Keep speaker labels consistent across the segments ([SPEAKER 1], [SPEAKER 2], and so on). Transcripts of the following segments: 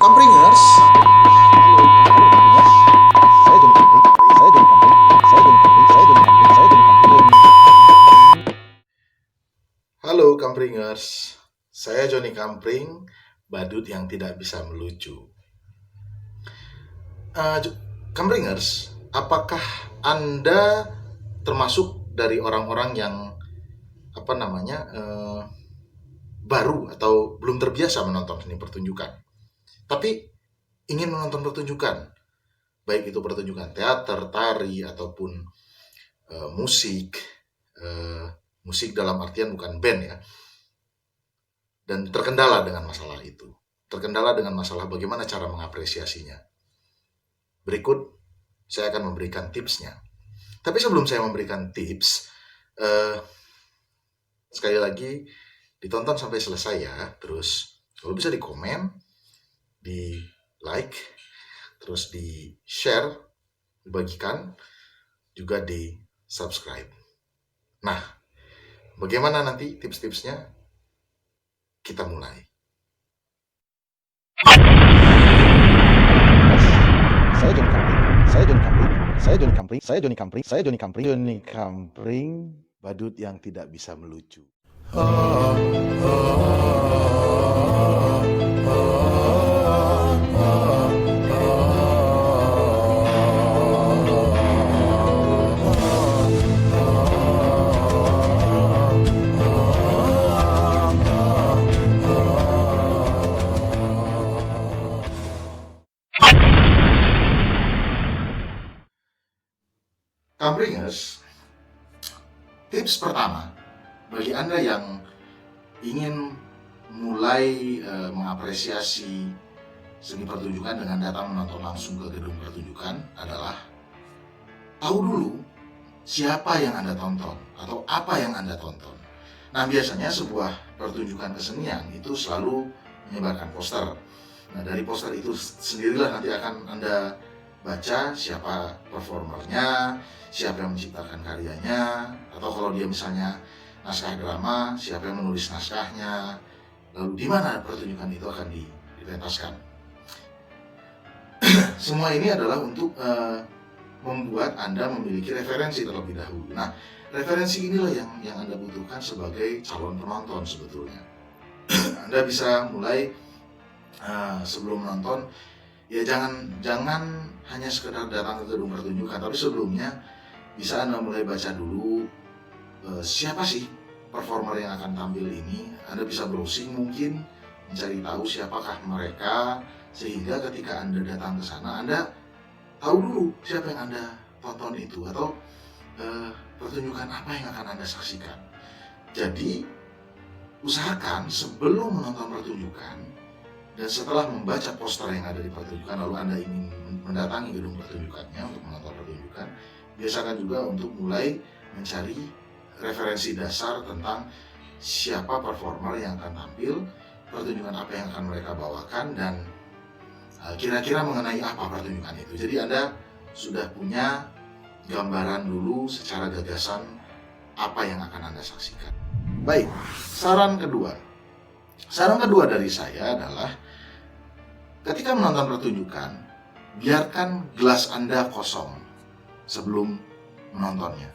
[SPEAKER 1] Kampringers. Halo Kampringers, saya Joni Kampring, badut yang tidak bisa melucu. Kampringers, apakah Anda termasuk dari orang-orang yang baru atau belum terbiasa menonton seni pertunjukan, tapi ingin menonton pertunjukan, baik itu pertunjukan teater, tari, ataupun musik, musik dalam artian bukan band ya, dan terkendala dengan masalah itu, terkendala dengan masalah bagaimana cara mengapresiasinya. Berikut saya akan memberikan tipsnya. Tapi sebelum saya memberikan tips, sekali lagi ditonton sampai selesai ya. Terus kalau bisa di komen, di like, terus di share, dibagikan, juga di subscribe. Nah, bagaimana nanti tips-tipsnya? Kita mulai.
[SPEAKER 2] Saya Joni Kampring, badut yang tidak bisa melucu.
[SPEAKER 1] Kampringers, tips pertama bagi Anda yang ingin mulai mengapresiasi seni pertunjukan dengan datang menonton langsung ke gedung pertunjukan adalah tahu dulu siapa yang Anda tonton atau apa yang Anda tonton. Nah, biasanya sebuah pertunjukan kesenian itu selalu menyebarkan poster. Nah, dari poster itu sendirilah nanti akan Anda baca siapa performernya, siapa yang menciptakan karyanya, atau kalau dia misalnya naskah drama, siapa yang menulis naskahnya, lalu di mana pertunjukan itu akan dipentaskan. Semua ini adalah untuk membuat Anda memiliki referensi terlebih dahulu. Nah, referensi inilah yang Anda butuhkan sebagai calon penonton sebetulnya. Anda bisa mulai sebelum menonton, ya jangan hanya sekedar datang ke gedung pertunjukan, tapi sebelumnya bisa Anda mulai baca dulu siapa sih performer yang akan tampil ini. Anda bisa browsing mungkin, mencari tahu siapakah mereka, sehingga ketika Anda datang ke sana, Anda tahu dulu siapa yang Anda tonton itu, atau pertunjukan apa yang akan Anda saksikan. Jadi, usahakan sebelum menonton pertunjukan dan setelah membaca poster yang ada di pertunjukan, lalu Anda ingin mendatangi gedung pertunjukannya untuk menonton pertunjukan, biasakan juga untuk mulai mencari referensi dasar tentang siapa performer yang akan tampil, pertunjukan apa yang akan mereka bawakan, dan kira-kira mengenai apa pertunjukan itu. Jadi Anda sudah punya gambaran dulu secara gagasan apa yang akan Anda saksikan. Baik, saran kedua dari saya adalah ketika menonton pertunjukan, biarkan gelas Anda kosong sebelum menontonnya.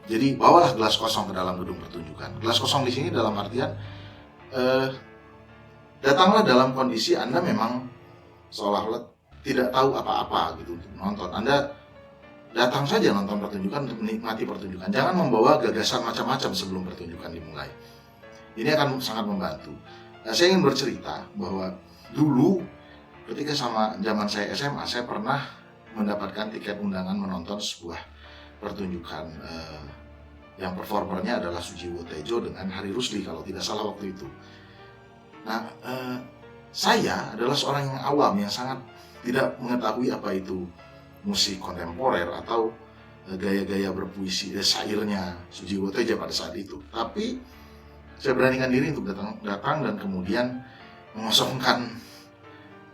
[SPEAKER 1] Jadi bawalah gelas kosong ke dalam gedung pertunjukan. Gelas kosong di sini dalam artian datanglah dalam kondisi Anda memang seolah-olah tidak tahu apa-apa gitu untuk menonton. Anda datang saja nonton pertunjukan untuk menikmati pertunjukan. Jangan membawa gagasan macam-macam sebelum pertunjukan dimulai. Ini akan sangat membantu. Nah, saya ingin bercerita bahwa dulu ketika zaman saya SMA, saya pernah mendapatkan tiket undangan menonton sebuah pertunjukan yang performernya adalah Sujiwo Tejo dengan Hari Rusdi kalau tidak salah waktu itu. Nah, saya adalah seorang yang awam yang sangat tidak mengetahui apa itu musik kontemporer atau gaya-gaya berpuisi syairnya Sujiwo Tejo pada saat itu. Tapi saya beranikan diri untuk datang dan kemudian mengosongkan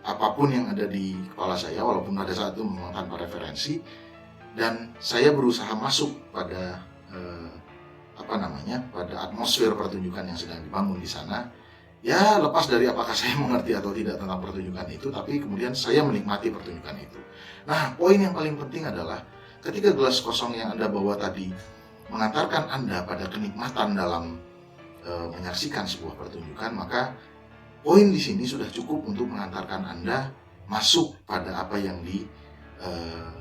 [SPEAKER 1] apapun yang ada di kepala saya, walaupun pada saat itu memang tanpa referensi, dan saya berusaha masuk pada pada atmosfer pertunjukan yang sedang dibangun di sana, Ya lepas dari apakah saya mengerti atau tidak tentang pertunjukan itu, tapi kemudian saya menikmati pertunjukan itu. Nah, poin yang paling penting adalah ketika gelas kosong yang Anda bawa tadi mengantarkan Anda pada kenikmatan dalam menyaksikan sebuah pertunjukan, maka poin di sini sudah cukup untuk mengantarkan Anda masuk pada apa yang eh,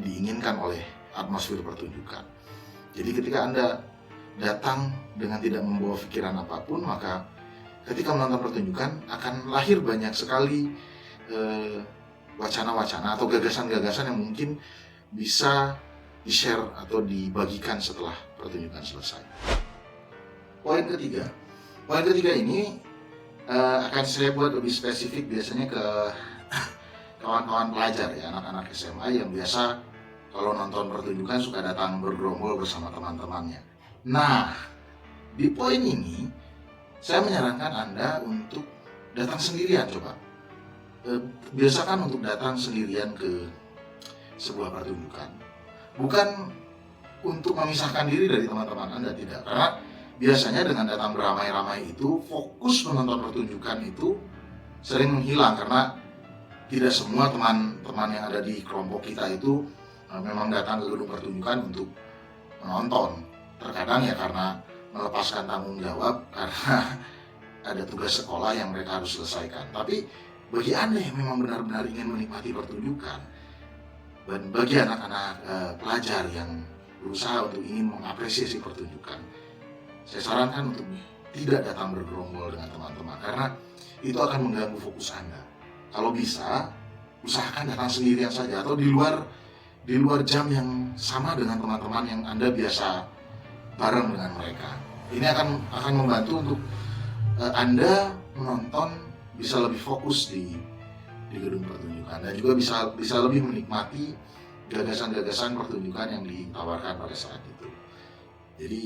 [SPEAKER 1] diinginkan oleh atmosfer pertunjukan. Jadi ketika Anda datang dengan tidak membawa pikiran apapun, maka ketika menonton pertunjukan akan lahir banyak sekali wacana-wacana atau gagasan-gagasan yang mungkin bisa di-share atau dibagikan setelah pertunjukan selesai. Poin ketiga ini akan saya buat lebih spesifik biasanya ke kawan-kawan pelajar ya, anak-anak SMA yang biasa kalau nonton pertunjukan suka datang bergerombol bersama teman-temannya. Nah, di poin ini saya menyarankan Anda untuk datang sendirian coba. Biasakan untuk datang sendirian ke sebuah pertunjukan. Bukan untuk memisahkan diri dari teman-teman Anda, tidak. Karena biasanya dengan datang beramai-ramai itu, fokus menonton pertunjukan itu sering menghilang karena tidak semua teman-teman yang ada di kelompok kita itu memang datang ke gedung pertunjukan untuk menonton. Terkadang ya karena melepaskan tanggung jawab karena ada tugas sekolah yang mereka harus selesaikan. Tapi bagi Anda yang memang benar-benar ingin menikmati pertunjukan, dan bagi anak-anak pelajar yang berusaha untuk ingin mengapresiasi pertunjukan, saya sarankan untuk tidak datang bergerombol dengan teman-teman karena itu akan mengganggu fokus Anda. Kalau bisa, usahakan datang sendirian saja atau di luar jam yang sama dengan teman-teman yang Anda biasa bareng dengan mereka. Ini akan membantu untuk Anda menonton bisa lebih fokus di gedung pertunjukan dan juga bisa lebih menikmati gagasan-gagasan pertunjukan yang ditawarkan pada saat itu. Jadi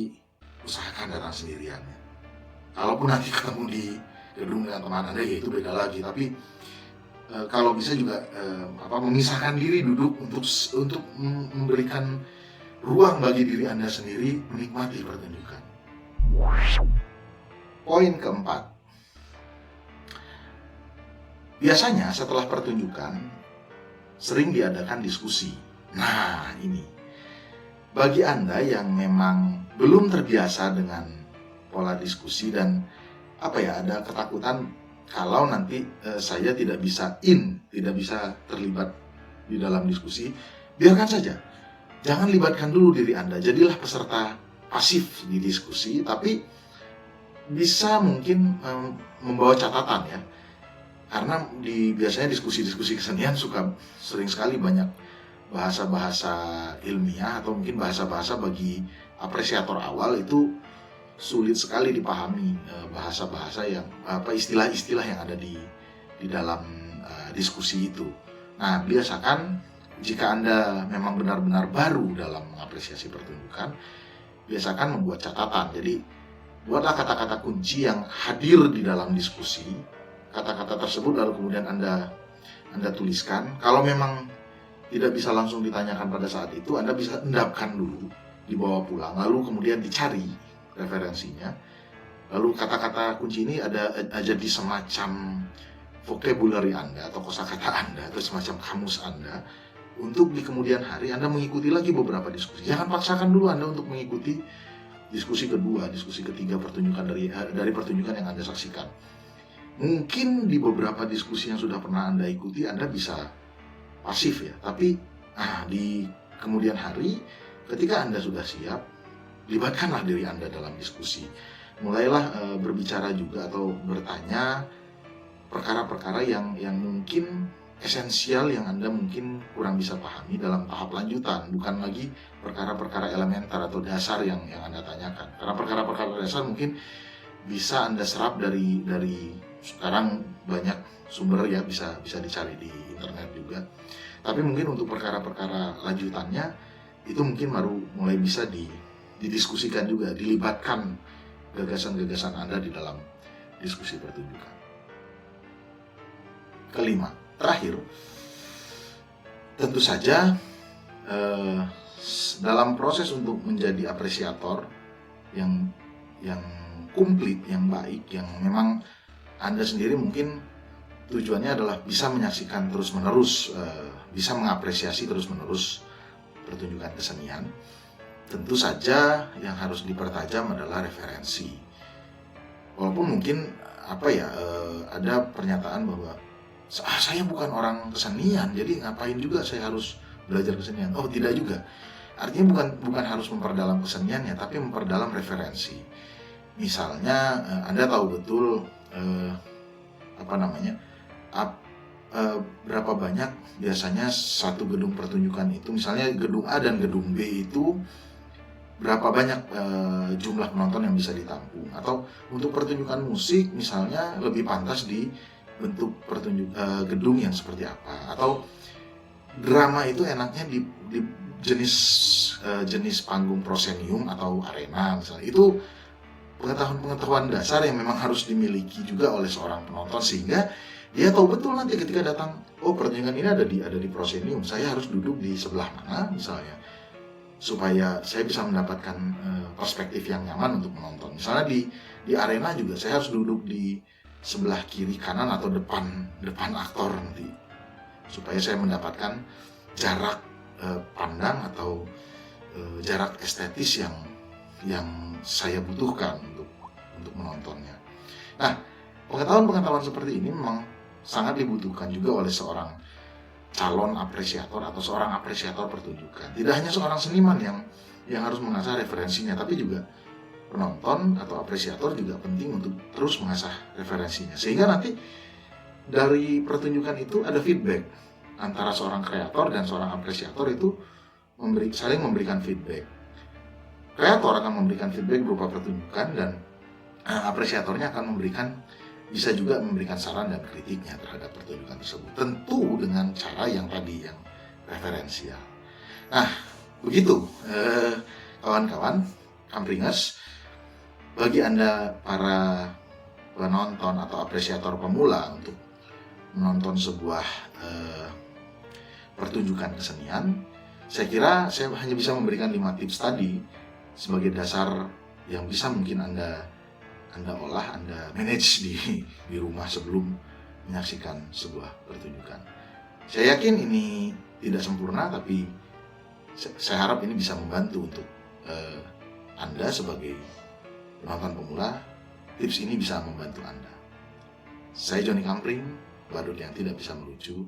[SPEAKER 1] usahakan datang sendirian. Kalaupun nanti ketemu di gedung dengan teman Anda ya itu beda lagi. Tapi kalau bisa juga memisahkan diri duduk untuk memberikan ruang bagi diri Anda sendiri menikmati pertunjukan. Poin keempat. Biasanya setelah pertunjukan sering diadakan diskusi. Nah, ini bagi Anda yang memang belum terbiasa dengan pola diskusi dan ada ketakutan kalau nanti saya tidak bisa terlibat di dalam diskusi, biarkan saja. Jangan libatkan dulu diri Anda. Jadilah peserta pasif di diskusi, tapi bisa mungkin membawa catatan ya. Karena biasanya diskusi-diskusi kesenian sering sekali banyak bahasa-bahasa ilmiah atau mungkin bahasa-bahasa bagi apresiator awal itu sulit sekali dipahami, bahasa-bahasa yang istilah-istilah yang ada di dalam diskusi itu. Nah, biasakan jika Anda memang benar-benar baru dalam mengapresiasi pertunjukan, biasakan membuat catatan. Jadi, buatlah kata-kata kunci yang hadir di dalam diskusi. Kata-kata tersebut lalu kemudian Anda tuliskan. Kalau memang tidak bisa langsung ditanyakan pada saat itu, Anda bisa endapkan dulu, dibawa pulang, lalu kemudian dicari referensinya. Lalu kata-kata kunci ini ada di semacam vocabulary Anda atau kosakata Anda atau semacam kamus Anda. Untuk di kemudian hari Anda mengikuti lagi beberapa diskusi. Jangan paksakan dulu Anda untuk mengikuti diskusi kedua, diskusi ketiga pertunjukan dari pertunjukan yang Anda saksikan. Mungkin di beberapa diskusi yang sudah pernah Anda ikuti, Anda bisa pasif ya. Tapi di kemudian hari, ketika Anda sudah siap, libatkanlah diri Anda dalam diskusi. Mulailah berbicara juga atau bertanya perkara-perkara yang mungkin esensial yang Anda mungkin kurang bisa pahami dalam tahap lanjutan. Bukan lagi perkara-perkara elementer atau dasar yang Anda tanyakan. Karena perkara-perkara dasar mungkin bisa Anda serap dari sekarang banyak sumber ya, bisa dicari di internet juga. Tapi mungkin untuk perkara-perkara lanjutannya itu mungkin baru mulai bisa didiskusikan juga, dilibatkan gagasan-gagasan Anda di dalam diskusi pertunjukan. Kelima, terakhir, tentu saja dalam proses untuk menjadi apresiator yang komplit, yang baik, yang memang Anda sendiri mungkin tujuannya adalah bisa menyaksikan terus-menerus, bisa mengapresiasi terus-menerus pertunjukan kesenian. Tentu saja yang harus dipertajam adalah referensi. Walaupun mungkin ada pernyataan bahwa saya bukan orang kesenian, jadi ngapain juga saya harus belajar kesenian. Oh, tidak juga. Artinya bukan harus memperdalam keseniannya, tapi memperdalam referensi. Misalnya Anda tahu betul berapa banyak biasanya satu gedung pertunjukan itu, misalnya gedung A dan gedung B itu berapa banyak jumlah penonton yang bisa ditampung. Atau untuk pertunjukan musik misalnya lebih pantas di bentuk gedung yang seperti apa. Atau drama itu enaknya di jenis panggung proscenium atau arena misalnya. Itu pengetahuan dasar yang memang harus dimiliki juga oleh seorang penonton, sehingga dia tahu betul nanti ketika datang, oh pertunjukan ini ada di proscenium, saya harus duduk di sebelah mana misalnya, supaya saya bisa mendapatkan perspektif yang nyaman untuk menonton. Misalnya di arena juga saya harus duduk di sebelah kiri, kanan, atau depan aktor nanti, supaya saya mendapatkan jarak pandang atau jarak estetis yang saya butuhkan untuk menontonnya. Nah, pengetahuan seperti ini memang sangat dibutuhkan juga oleh seorang calon apresiator atau seorang apresiator pertunjukan. Tidak hanya seorang seniman yang harus mengasah referensinya, tapi juga penonton atau apresiator juga penting untuk terus mengasah referensinya. Sehingga nanti dari pertunjukan itu ada feedback antara seorang kreator dan seorang apresiator, itu saling memberikan feedback. Kreator akan memberikan feedback berupa pertunjukan, dan apresiatornya akan bisa juga memberikan saran dan kritiknya terhadap pertunjukan tersebut. Tentu dengan cara yang tadi, yang referensial. Nah, begitu kawan-kawan Kampringers, bagi Anda para penonton atau apresiator pemula untuk menonton sebuah pertunjukan kesenian, saya kira saya hanya bisa memberikan 5 tips tadi sebagai dasar yang bisa mungkin Anda olah, Anda manage di rumah sebelum menyaksikan sebuah pertunjukan. Saya yakin ini tidak sempurna, tapi saya harap ini bisa membantu untuk Anda sebagai penonton pemula. Tips ini bisa membantu Anda. Saya Joni Kampring, badut yang tidak bisa melucu.